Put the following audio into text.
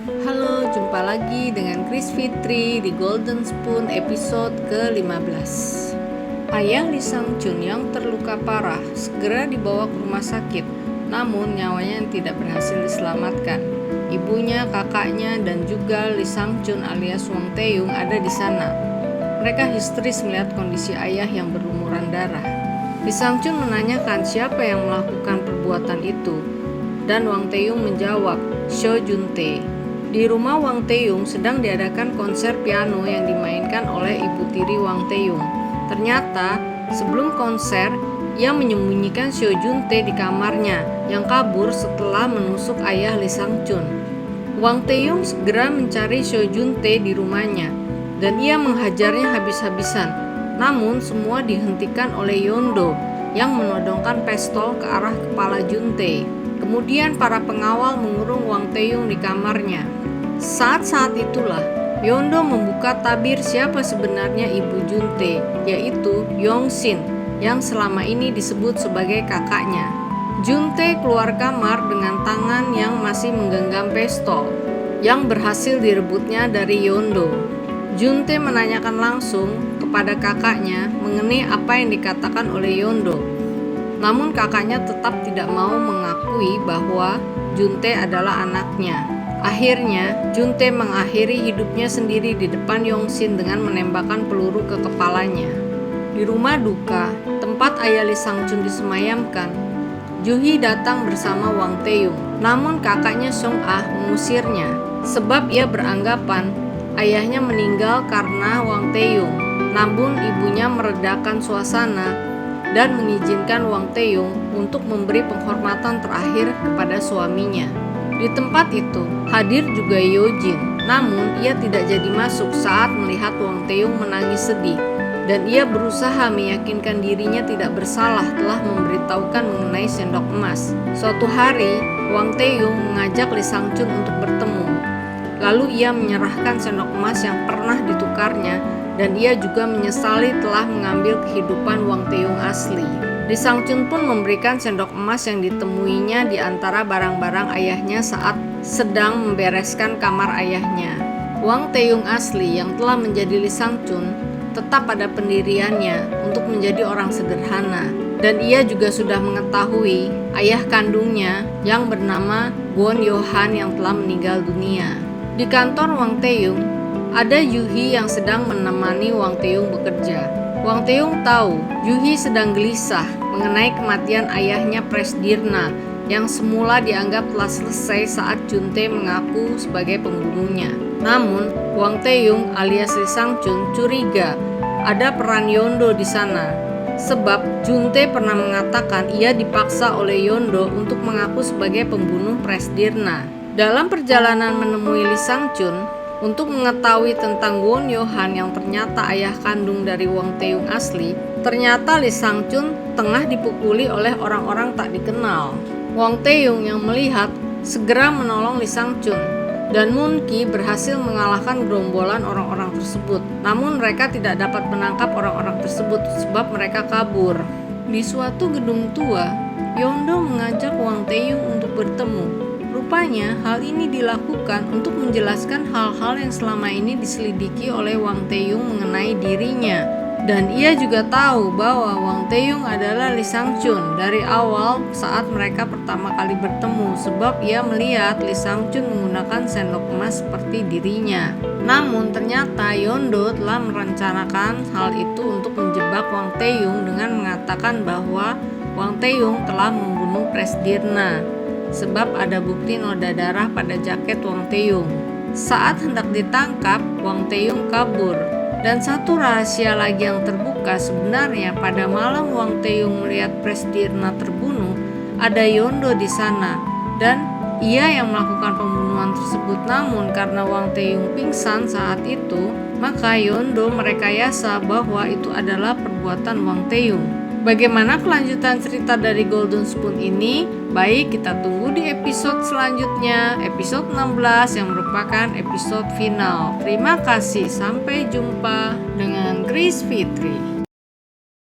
Halo, jumpa lagi dengan Chris Fitri di Golden Spoon episode ke-15. Ayah Lee Sang Chun yang terluka parah segera dibawa ke rumah sakit, namun nyawanya tidak berhasil diselamatkan. Ibunya, kakaknya, dan juga Lee Sang Chun alias Wang Tae-yung ada di sana. Mereka histeris melihat kondisi ayah yang berlumuran darah. Lee Sang Chun menanyakan siapa yang melakukan perbuatan itu, dan Wang Tae-yung menjawab, Seo Jun-tae. Di rumah Wang Tae-yung sedang diadakan konser piano yang dimainkan oleh ibu tiri Wang Tae-yung. Ternyata, sebelum konser, ia menyembunyikan Seo Jun-tae di kamarnya yang kabur setelah menusuk ayah Lee Sang Chun. Wang Tae-yung segera mencari Seo Jun-tae di rumahnya dan ia menghajarnya habis-habisan. Namun semua dihentikan oleh Yeon-do yang menodongkan pistol ke arah kepala Jun-tae. Kemudian para pengawal mengurung Wang Tae-yung di kamarnya. Saat-saat itulah Yeon-do membuka tabir siapa sebenarnya ibu Jun-tae, yaitu Yong-sin yang selama ini disebut sebagai kakaknya. Jun-tae keluar kamar dengan tangan yang masih menggenggam pistol yang berhasil direbutnya dari Yeon-do. Jun-tae menanyakan langsung kepada kakaknya mengenai apa yang dikatakan oleh Yeon-do. Namun kakaknya tetap tidak mau mengakui bahwa Jun-tae adalah anaknya. Akhirnya, Jun-tae mengakhiri hidupnya sendiri di depan Yong-sin dengan menembakkan peluru ke kepalanya. Di rumah duka, tempat ayah Lee Sang Chun disemayamkan, Ju-hee datang bersama Wang Tae-yung. Namun kakaknya Song-ah mengusirnya, sebab ia beranggapan ayahnya meninggal karena Wang Tae-yung. Namun ibunya meredakan suasana dan mengizinkan Wang Tae-yung untuk memberi penghormatan terakhir kepada suaminya. Di tempat itu, hadir juga Yeojin, namun ia tidak jadi masuk saat melihat Wang Tae-yung menangis sedih, dan ia berusaha meyakinkan dirinya tidak bersalah telah memberitahukan mengenai sendok emas. Suatu hari, Wang Tae-yung mengajak Lee Sang Chun untuk bertemu. Lalu ia menyerahkan sendok emas yang pernah ditukarnya, dan ia juga menyesali telah mengambil kehidupan Wang Tae-yung asli. Lee Sang Chun pun memberikan sendok emas yang ditemuinya di antara barang-barang ayahnya saat sedang membereskan kamar ayahnya. Wang Tae-yung asli yang telah menjadi Lee Sang Chun tetap pada pendiriannya untuk menjadi orang sederhana, dan ia juga sudah mengetahui ayah kandungnya yang bernama Kwon Yo-han yang telah meninggal dunia. Di kantor Wang Tae-yung, ada Ju-hee yang sedang menemani Wang Tae-yung bekerja. Wang Tae-yung tahu Ju-hee sedang gelisah mengenai kematian ayahnya Presdirna yang semula dianggap telah selesai saat Jun-tae mengaku sebagai pembunuhnya. Namun, Wang Tae-yung alias Lee Sang Chun curiga ada peran Yeon-do di sana, sebab Jun-tae pernah mengatakan ia dipaksa oleh Yeon-do untuk mengaku sebagai pembunuh Presdirna. Dalam perjalanan menemui Lee Sang Chun untuk mengetahui tentang Kwon Yo-han yang ternyata ayah kandung dari Wang Tae-yung asli, ternyata Lee Sang Chun tengah dipukuli oleh orang-orang tak dikenal. Wang Tae-yung yang melihat segera menolong Lee Sang Chun, dan Moon Ki berhasil mengalahkan gerombolan orang-orang tersebut. Namun mereka tidak dapat menangkap orang-orang tersebut sebab mereka kabur. Di suatu gedung tua, Yeon-do mengajak Wang Tae-yung untuk bertemu. Rupanya hal ini dilakukan untuk menjelaskan hal-hal yang selama ini diselidiki oleh Wang Tae-yung mengenai dirinya. Dan ia juga tahu bahwa Wang Tae-yung adalah Lee Sang Chun dari awal saat mereka pertama kali bertemu, sebab ia melihat Lee Sang Chun menggunakan sendok emas seperti dirinya. Namun ternyata Yeon-do telah merencanakan hal itu untuk menjebak Wang Tae-yung dengan mengatakan bahwa Wang Tae-yung telah membunuh Presdirna, sebab ada bukti noda darah pada jaket Wang Tae-yung. Saat hendak ditangkap, Wang Tae-yung kabur. Dan satu rahasia lagi yang terbuka, sebenarnya pada malam Wang Tae-yung melihat Presdirna terbunuh, ada Yeon-do di sana, dan ia yang melakukan pembunuhan tersebut. Namun karena Wang Tae-yung pingsan saat itu, maka Yeon-do merekayasa bahwa itu adalah perbuatan Wang Tae-yung. Bagaimana kelanjutan cerita dari Golden Spoon ini? Baik, kita tunggu di episode selanjutnya, episode 16 yang merupakan episode final. Terima kasih, sampai jumpa dengan Chris Fitri.